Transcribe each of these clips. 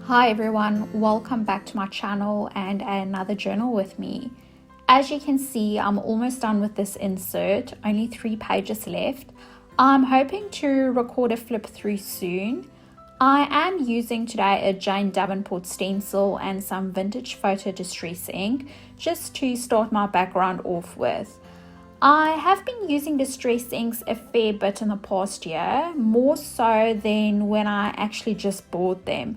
Hi everyone, welcome back to my channel and another journal with me. As you can see, I'm almost done with this insert, only 3 pages left. I'm hoping to record a flip through soon. I am using today a Jane Davenport stencil and some vintage photo distress ink just to start my background off with. I have been using distress inks a fair bit in the past year, more so than when I actually just bought them.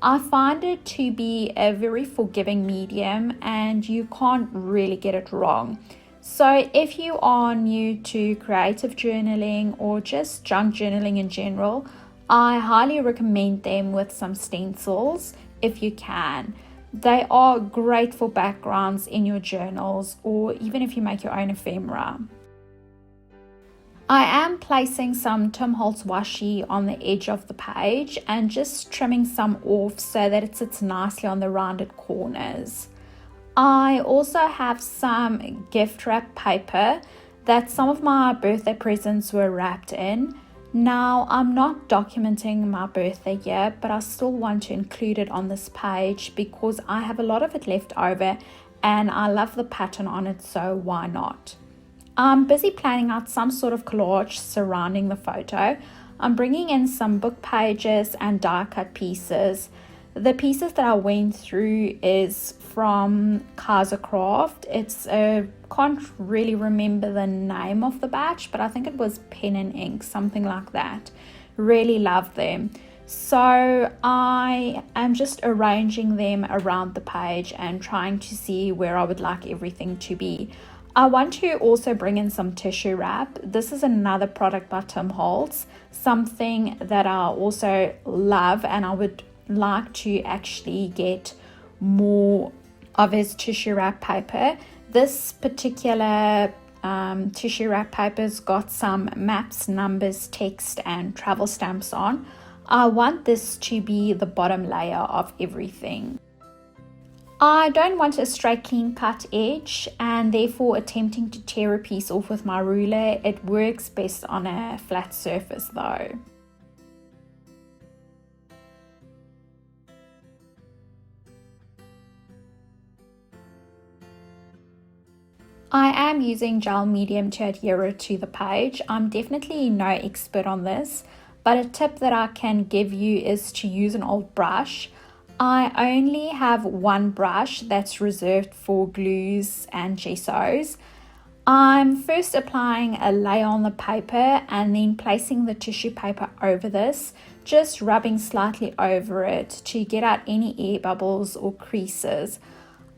I find it to be a very forgiving medium and you can't really get it wrong. So if you are new to creative journaling or just junk journaling in general, I highly recommend them with some stencils if you can. They are great for backgrounds in your journals or even if you make your own ephemera. I am placing some Tim Holtz washi on the edge of the page and just trimming some off so that it sits nicely on the rounded corners. I also have some gift wrap paper that some of my birthday presents were wrapped in. Now, I'm not documenting my birthday yet, but I still want to include it on this page because I have a lot of it left over and I love the pattern on it, so why not? I'm busy planning out some sort of collage surrounding the photo. I'm bringing in some book pages and die cut pieces. The pieces that I went through is from Kaiser Craft. Can't really remember the name of the batch, but I think it was pen and ink, something like that. Really love them. So I am just arranging them around the page and trying to see where I would like everything to be. I want to also bring in some tissue wrap. This is another product by Tim Holtz, something that I also love, and I would like to actually get more of his tissue wrap paper. This particular tissue wrap paper's got some maps, numbers, text and travel stamps on. I want this to be the bottom layer of everything. I don't want a straight clean cut edge and therefore attempting to tear a piece off with my ruler. It works best on a flat surface though. I am using gel medium to adhere it to the page. I'm definitely no expert on this, but a tip that I can give you is to use an old brush. I only have one brush that's reserved for glues and gessos. I'm first applying a layer on the paper and then placing the tissue paper over this, just rubbing slightly over it to get out any air bubbles or creases.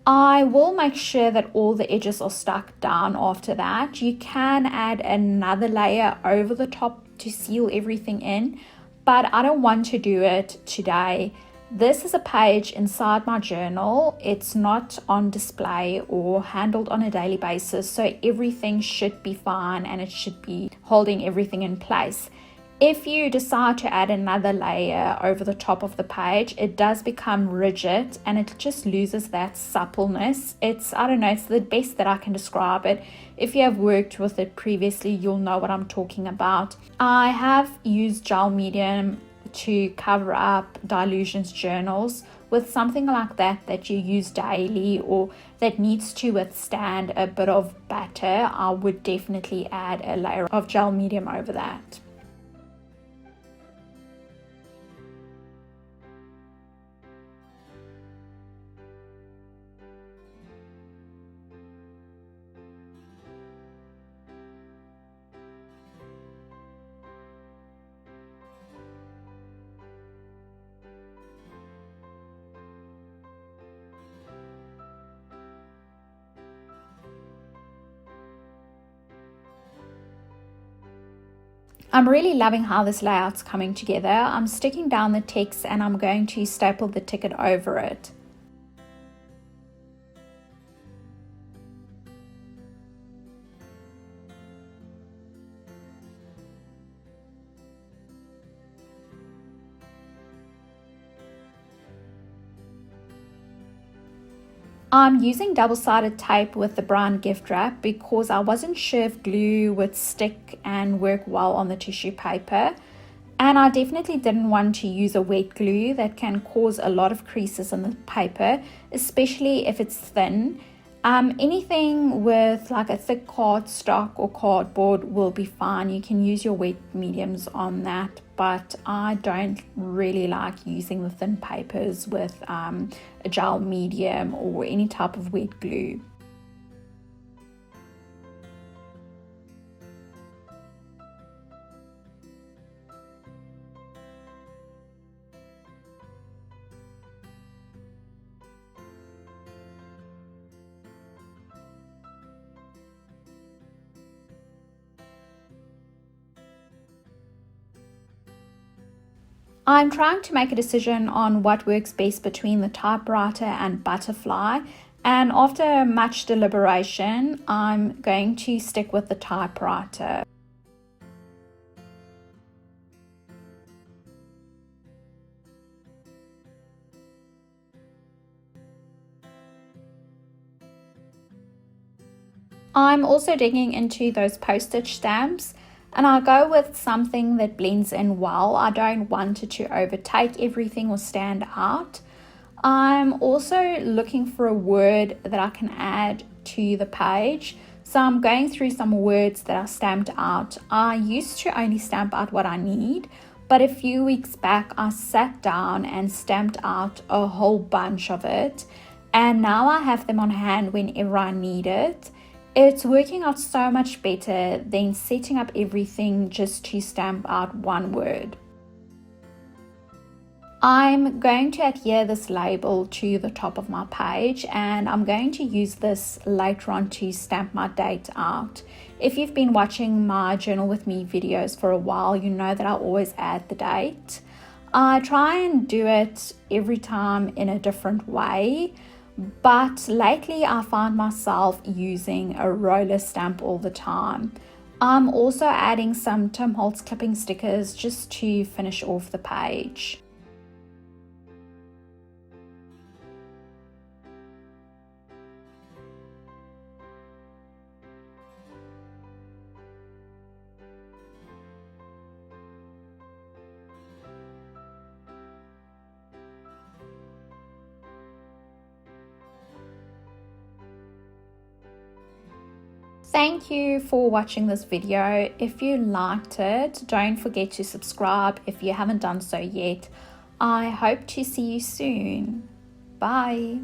I will make sure that all the edges are stuck down after that. You can add another layer over the top to seal everything in, but I don't want to do it today. This is a page inside my journal. It's not on display or handled on a daily basis, so everything should be fine and it should be holding everything in place. If you decide to add another layer over the top of the page, it does become rigid and it just loses that suppleness. It's the best that I can describe it. If you have worked with it previously, you'll know what I'm talking about. I have used gel medium to cover up Dylusions journals with something like that you use daily or that needs to withstand a bit of batter. I would definitely add a layer of gel medium over that. I'm really loving how this layout's coming together. I'm sticking down the text and I'm going to staple the ticket over it. I'm using double-sided tape with the brown gift wrap because I wasn't sure if glue would stick and work well on the tissue paper. And I definitely didn't want to use a wet glue that can cause a lot of creases in the paper, especially if it's thin. Anything with like a thick cardstock or cardboard will be fine. You can use your wet mediums on that, but I don't really like using the thin papers with a gel medium or any type of wet glue. I'm trying to make a decision on what works best between the typewriter and butterfly, and after much deliberation, I'm going to stick with the typewriter. I'm also digging into those postage stamps, and I'll go with something that blends in well. I don't want it to overtake everything or stand out. I'm also looking for a word that I can add to the page. So I'm going through some words that are stamped out. I used to only stamp out what I need, but a few weeks back I sat down and stamped out a whole bunch of it, and now I have them on hand whenever I need it. It's working out so much better than setting up everything just to stamp out one word. I'm going to adhere this label to the top of my page, and I'm going to use this later on to stamp my date out. If you've been watching my Journal With Me videos for a while, you know that I always add the date. I try and do it every time in a different way, but lately I find myself using a roller stamp all the time. I'm also adding some Tim Holtz clipping stickers just to finish off the page. Thank you for watching this video. If you liked it, don't forget to subscribe if you haven't done so yet. I hope to see you soon. Bye.